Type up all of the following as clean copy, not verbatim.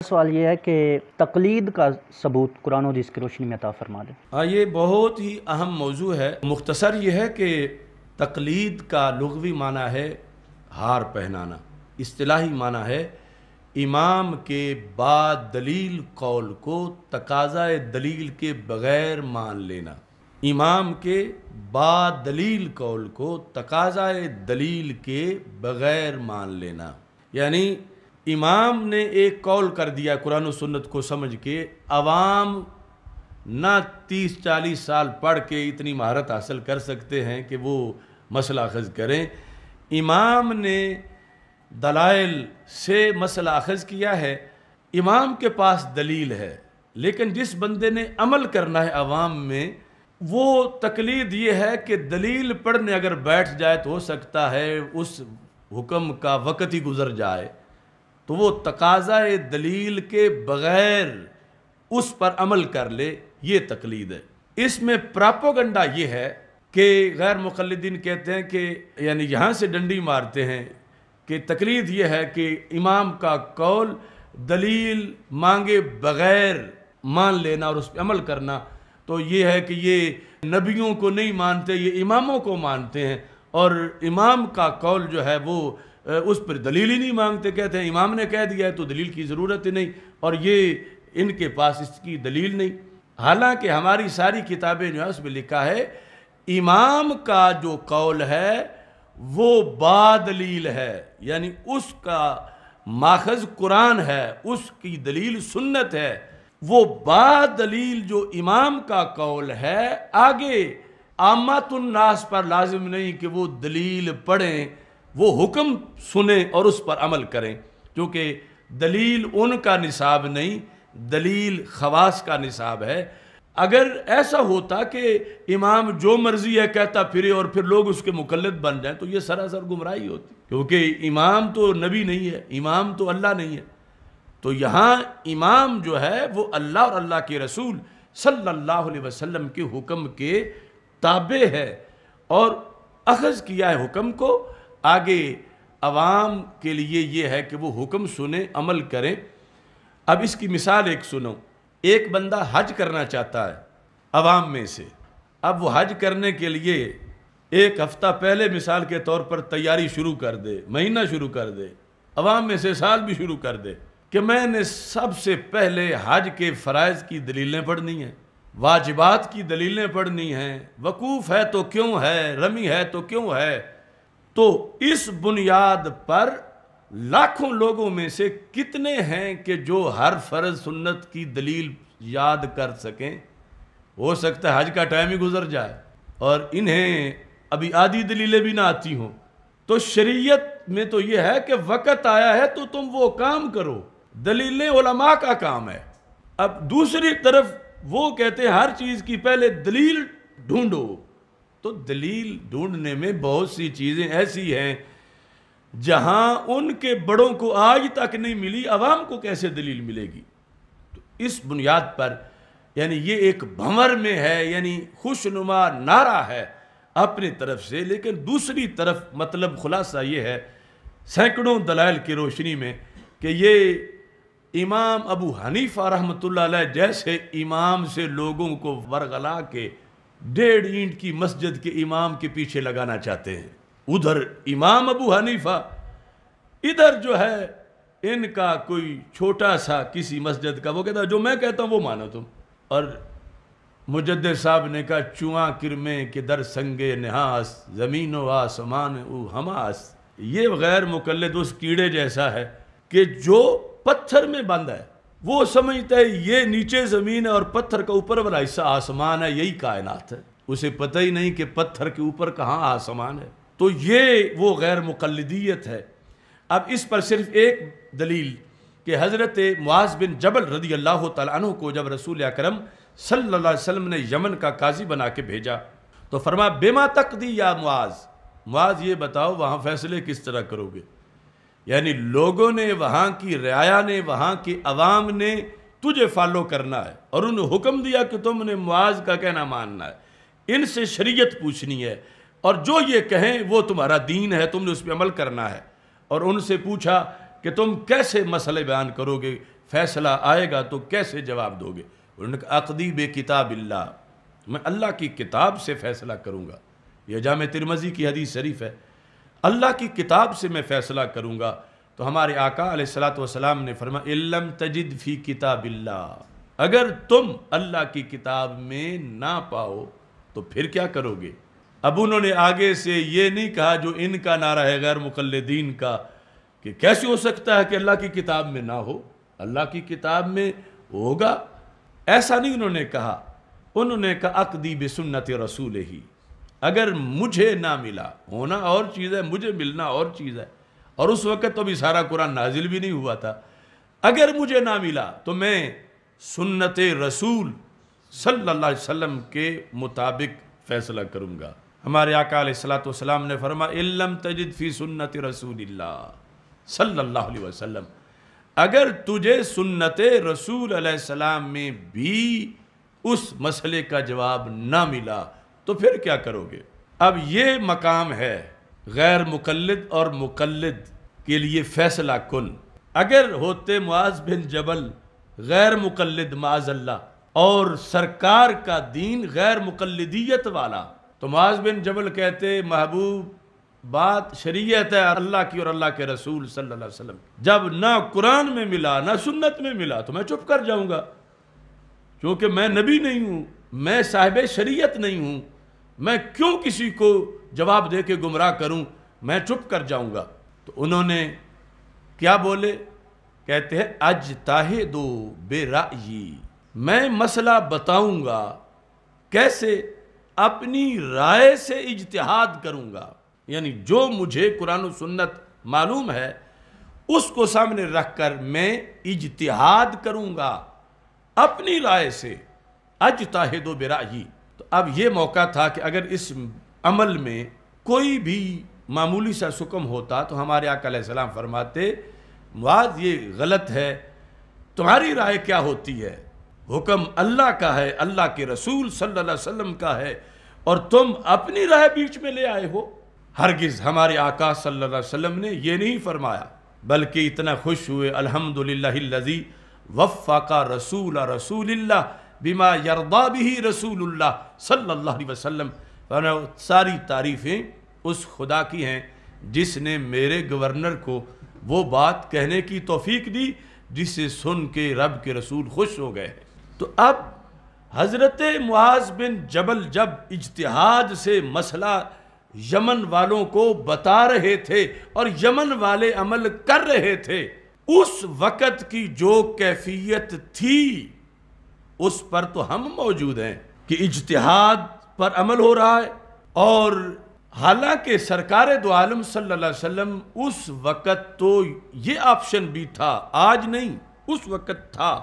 سوال یہ ہے کہ تقلید کا ثبوت قرآن و حدیث کی روشنی میں عطا فرما دیں۔ یہ بہت ہی اہم موضوع ہے۔ مختصر یہ ہے کہ تقلید کا لغوی معنی ہے ہار پہنانا، اصطلاحی معنی ہے امام کے بعد دلیل قول کو تقاضۂ دلیل کے بغیر مان لینا۔ امام کے بعد دلیل قول کو تقاضۂ دلیل کے بغیر مان لینا، یعنی امام نے ایک قول کر دیا قرآن و سنت کو سمجھ کے، عوام نہ 30-40 سال پڑھ کے اتنی مہارت حاصل کر سکتے ہیں کہ وہ مسئلہ اخذ کریں۔ امام نے دلائل سے مسئلہ اخذ کیا ہے، امام کے پاس دلیل ہے، لیکن جس بندے نے عمل کرنا ہے عوام میں، وہ تقلید یہ ہے کہ دلیل پڑھنے اگر بیٹھ جائے تو ہو سکتا ہے اس حکم کا وقت ہی گزر جائے، تو وہ تقاضۂ دلیل کے بغیر اس پر عمل کر لے، یہ تقلید ہے۔ اس میں پراپوگنڈا یہ ہے کہ غیر مقلدین کہتے ہیں کہ یعنی یہاں سے ڈنڈی مارتے ہیں کہ تقلید یہ ہے کہ امام کا قول دلیل مانگے بغیر مان لینا اور اس پہ عمل کرنا، تو یہ ہے کہ یہ نبیوں کو نہیں مانتے، یہ اماموں کو مانتے ہیں، اور امام کا قول جو ہے وہ اس پر دلیل ہی نہیں مانگتے، کہتے ہیں امام نے کہہ دیا ہے تو دلیل کی ضرورت ہی نہیں، اور یہ ان کے پاس اس کی دلیل نہیں۔ حالانکہ ہماری ساری کتابیں جو ہے اس میں لکھا ہے امام کا جو قول ہے وہ با دلیل ہے، یعنی اس کا ماخذ قرآن ہے، اس کی دلیل سنت ہے، وہ با دلیل جو امام کا قول ہے آگے عامت الناس پر لازم نہیں کہ وہ دلیل پڑھیں، وہ حکم سنیں اور اس پر عمل کریں، کیونکہ دلیل ان کا نصاب نہیں، دلیل خواص کا نصاب ہے۔ اگر ایسا ہوتا کہ امام جو مرضی ہے کہتا پھرے اور پھر لوگ اس کے مقلد بن جائیں تو یہ سراسر گمراہی ہوتی، کیونکہ امام تو نبی نہیں ہے، امام تو اللہ نہیں ہے۔ تو یہاں امام جو ہے وہ اللہ اور اللہ کے رسول صلی اللہ علیہ وسلم کے حکم کے تابع ہے، اور اخذ کیا ہے حکم کو، آگے عوام کے لیے یہ ہے کہ وہ حکم سنیں، عمل کریں۔ اب اس کی مثال ایک سنو، ایک بندہ حج کرنا چاہتا ہے عوام میں سے، اب وہ حج کرنے کے لیے ایک ہفتہ پہلے مثال کے طور پر تیاری شروع کر دے، مہینہ شروع کر دے، عوام میں سے سال بھی شروع کر دے کہ میں نے سب سے پہلے حج کے فرائض کی دلیلیں پڑھنی ہیں، واجبات کی دلیلیں پڑھنی ہیں، وقوف ہے تو کیوں ہے، رمی ہے تو کیوں ہے، تو اس بنیاد پر لاکھوں لوگوں میں سے کتنے ہیں کہ جو ہر فرض سنت کی دلیل یاد کر سکیں؟ ہو سکتا ہے حج کا ٹائم ہی گزر جائے اور انہیں ابھی آدھی دلیلیں بھی نہ آتی ہوں۔ تو شریعت میں تو یہ ہے کہ وقت آیا ہے تو تم وہ کام کرو، دلیلیں علماء کا کام ہے۔ اب دوسری طرف وہ کہتے ہیں ہر چیز کی پہلے دلیل ڈھونڈو، تو دلیل ڈھونڈنے میں بہت سی چیزیں ایسی ہیں جہاں ان کے بڑوں کو آج تک نہیں ملی، عوام کو کیسے دلیل ملے گی؟ تو اس بنیاد پر یعنی یہ ایک بھنور میں ہے، یعنی خوشنما نعرہ ہے اپنی طرف سے، لیکن دوسری طرف مطلب خلاصہ یہ ہے سینکڑوں دلائل کی روشنی میں کہ یہ امام ابو حنیفہ رحمۃ اللہ علیہ جیسے امام سے لوگوں کو ورغلا کے 1.5 اینٹ کی مسجد کے امام کے پیچھے لگانا چاہتے ہیں، ادھر امام ابو حنیفہ، ادھر جو ہے ان کا کوئی چھوٹا سا کسی مسجد کا، وہ کہتا ہے جو میں کہتا ہوں وہ مانو تم۔ اور مجدد صاحب نے کہا چواں کرمیں کہ در سنگے نحاس، زمین و آسمان او حماس، یہ غیر مقلد اس کیڑے جیسا ہے کہ جو پتھر میں بند ہے، وہ سمجھتا ہے یہ نیچے زمین ہے اور پتھر کا اوپر والا حصہ آسمان ہے، یہی کائنات ہے، اسے پتہ ہی نہیں کہ پتھر کے اوپر کہاں آسمان ہے۔ تو یہ وہ غیر مقلدیت ہے۔ اب اس پر صرف ایک دلیل کہ حضرت معاذ بن جبل رضی اللہ تعالیٰ عنہ کو جب رسول اکرم صلی اللہ علیہ وسلم نے یمن کا قاضی بنا کے بھیجا تو فرمایا بما تقضی یا معاذ، معاذ یہ بتاؤ وہاں فیصلے کس طرح کرو گے؟ یعنی لوگوں نے، وہاں کی رعایا نے، وہاں کی عوام نے تجھے فالو کرنا ہے، اور انہوں نے حکم دیا کہ تم نے معاذ کا کہنا ماننا ہے، ان سے شریعت پوچھنی ہے، اور جو یہ کہیں وہ تمہارا دین ہے، تم نے اس پہ عمل کرنا ہے۔ اور ان سے پوچھا کہ تم کیسے مسئلے بیان کرو گے، فیصلہ آئے گا تو کیسے جواب دو گے؟ انہوں نے کہا اقضی بے کتاب اللہ، میں اللہ کی کتاب سے فیصلہ کروں گا۔ یہ جامع ترمذی کی حدیث شریف ہے، اللہ کی کتاب سے میں فیصلہ کروں گا۔ تو ہمارے آقا علیہ الصلوۃ والسلام نے فرمایا ان لم تجد فی کتاب اللہ، اگر تم اللہ کی کتاب میں نہ پاؤ تو پھر کیا کرو گے؟ اب انہوں نے آگے سے یہ نہیں کہا جو ان کا نعرہ ہے غیر مقلدین کا کہ کیسے ہو سکتا ہے کہ اللہ کی کتاب میں نہ ہو، اللہ کی کتاب میں ہوگا، ایسا نہیں انہوں نے کہا۔ انہوں نے کہا اقضی بسنت رسول ہی، اگر مجھے نہ ملا، ہونا اور چیز ہے، مجھے ملنا اور چیز ہے، اور اس وقت تو بھی سارا قرآن نازل بھی نہیں ہوا تھا، اگر مجھے نہ ملا تو میں سنت رسول صلی اللہ علیہ وسلم کے مطابق فیصلہ کروں گا۔ ہمارے آقا علیہ الصلوۃ والسلام نے فرمایا ان لم تجد فی سنت رسول اللہ صلی اللہ علیہ وسلم، اگر تجھے سنت رسول علیہ السلام میں بھی اس مسئلے کا جواب نہ ملا تو پھر کیا کرو گے؟ اب یہ مقام ہے غیر مقلد اور مقلد کے لیے فیصلہ کن۔ اگر ہوتے معاذ بن جبل غیر مقلد معاذ اللہ اور سرکار کا دین غیر مقلدیت والا، تو معاذ بن جبل کہتے محبوب بات شریعت ہے اللہ کی اور اللہ کے رسول صلی اللہ علیہ وسلم، جب نہ قرآن میں ملا نہ سنت میں ملا تو میں چپ کر جاؤں گا، کیونکہ میں نبی نہیں ہوں، میں صاحب شریعت نہیں ہوں، میں کیوں کسی کو جواب دے کے گمراہ کروں، میں چپ کر جاؤں گا۔ تو انہوں نے کیا بولے؟ کہتے ہیں اجتہدو برأیی، میں مسئلہ بتاؤں گا، کیسے؟ اپنی رائے سے اجتہاد کروں گا، یعنی جو مجھے قرآن و سنت معلوم ہے اس کو سامنے رکھ کر میں اجتہاد کروں گا اپنی رائے سے، اجتہدو برأیی۔ تو اب یہ موقع تھا کہ اگر اس عمل میں کوئی بھی معمولی سا حکم ہوتا تو ہمارے آقا علیہ السلام فرماتے معاذ یہ غلط ہے، تمہاری رائے کیا ہوتی ہے؟ حکم اللہ کا ہے، اللہ کے رسول صلی اللہ علیہ وسلم کا ہے، اور تم اپنی رائے بیچ میں لے آئے ہو۔ ہرگز ہمارے آقا صلی اللہ علیہ وسلم نے یہ نہیں فرمایا، بلکہ اتنا خوش ہوئے الحمدللہ الذی وفق رسول رسول اللہ بما یرضی بہ رسول اللہ صلی اللہ علیہ وسلم، ساری تعریفیں اس خدا کی ہیں جس نے میرے گورنر کو وہ بات کہنے کی توفیق دی جسے سن کے رب کے رسول خوش ہو گئے۔ تو اب حضرت معاذ بن جبل جب اجتہاد سے مسئلہ یمن والوں کو بتا رہے تھے اور یمن والے عمل کر رہے تھے، اس وقت کی جو کیفیت تھی اس پر تو ہم موجود ہیں کہ اجتہاد پر عمل ہو رہا ہے، اور حالانکہ سرکار دو عالم صلی اللہ علیہ وسلم اس وقت تو یہ آپشن بھی تھا، آج نہیں، اس وقت تھا۔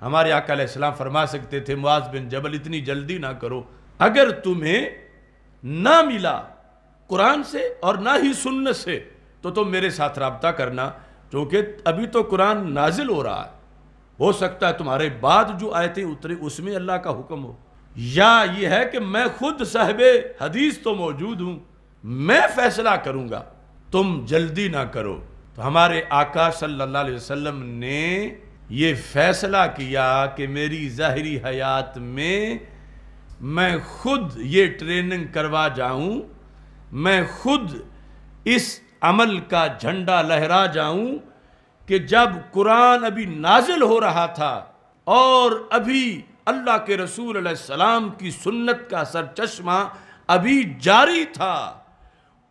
ہمارے آقا علیہ السلام فرما سکتے تھے معاذ بن جبل اتنی جلدی نہ کرو، اگر تمہیں نہ ملا قرآن سے اور نہ ہی سنت سے تو تم میرے ساتھ رابطہ کرنا، کیونکہ ابھی تو قرآن نازل ہو رہا ہے، ہو سکتا ہے تمہارے بعد جو آیتیں اترے اس میں اللہ کا حکم ہو، یا یہ ہے کہ میں خود صاحب حدیث تو موجود ہوں، میں فیصلہ کروں گا، تم جلدی نہ کرو۔ تو ہمارے آقا صلی اللہ علیہ وسلم نے یہ فیصلہ کیا کہ میری ظاہری حیات میں خود یہ ٹریننگ کروا جاؤں، میں خود اس عمل کا جھنڈا لہرا جاؤں کہ جب قرآن ابھی نازل ہو رہا تھا اور ابھی اللہ کے رسول علیہ السلام کی سنت کا سرچشمہ ابھی جاری تھا،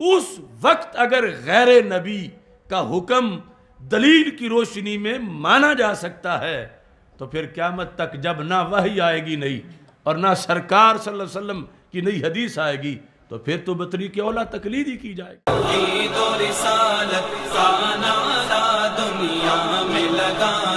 اس وقت اگر غیر نبی کا حکم دلیل کی روشنی میں مانا جا سکتا ہے تو پھر قیامت تک جب نہ وحی آئے گی نہیں اور نہ سرکار صلی اللہ علیہ وسلم کی نئی حدیث آئے گی تو پھر تو بطریق اولا تقلید ہی کی جائے گی۔ دنیا میں لگا